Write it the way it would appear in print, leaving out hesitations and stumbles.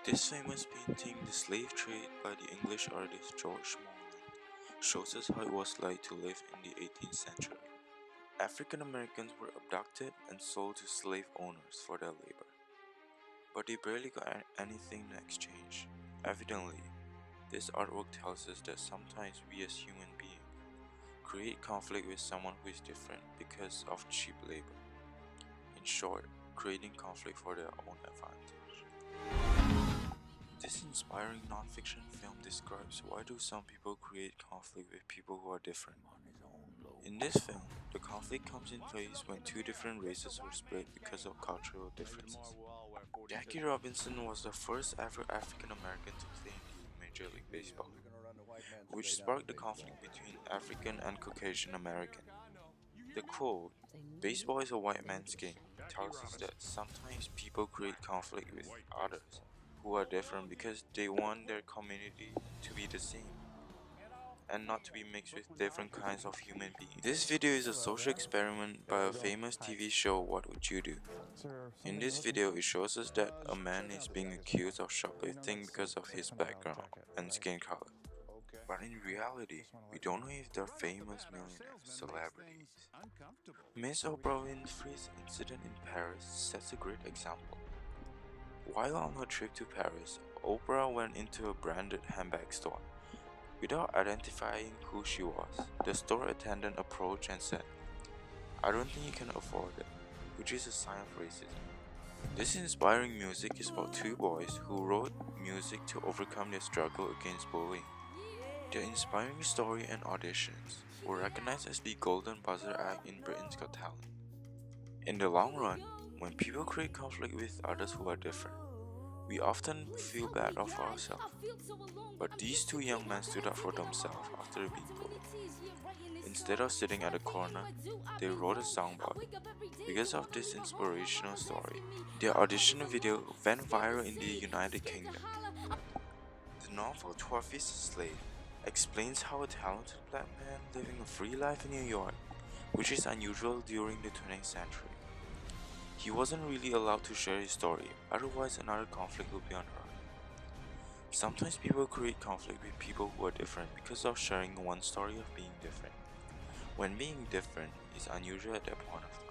This famous painting, The Slave Trade by the English artist George Morland, shows us how it was like to live in the 18th century. African Americans were abducted and sold to slave owners for their labor, but they barely got anything in exchange. Evidently, this artwork tells us that sometimes we as human beings create conflict with someone who is different because of cheap labor. In short, creating conflict for their own advantage. This inspiring non-fiction film describes why do some people create conflict with people who are different. In this film, the conflict comes in place when two different races were split because of cultural differences. Jackie Robinson was the first ever African American to play in the Major League Baseball, which sparked the conflict between African and Caucasian American. The quote, "Baseball is a white man's game," tells us that sometimes people create conflict with others who are different because they want their community to be the same and not to be mixed with different kinds of human beings. This video is a social experiment by a famous TV show, What Would You Do? In this video, it shows us that a man is being accused of shoplifting because of his background and skin color. But in reality, we don't know if they're famous millionaires, celebrities. Miss Oprah Winfrey's incident in Paris sets a great example. While on her trip to Paris, Oprah went into a branded handbag store. Without identifying who she was, the store attendant approached and said, "I don't think you can afford it," which is a sign of racism. This inspiring music is about two boys who wrote music to overcome their struggle against bullying. Their inspiring story and auditions were recognized as the Golden Buzzer Act in Britain's Got Talent. In the long run, when people create conflict with others who are different, we often feel bad of ourselves. But these two young men stood up for themselves after being bullied. Instead of sitting at a corner, they wrote a song about it. Because of this inspirational story, their audition video went viral in the United Kingdom. The novel 12 Years a Slave explains how a talented black man living a free life in New York, which is unusual during the 20th century. He wasn't really allowed to share his story, otherwise another conflict would be on the rise. Sometimes people create conflict with people who are different because of sharing one story of being different, when being different is unusual at that point of time.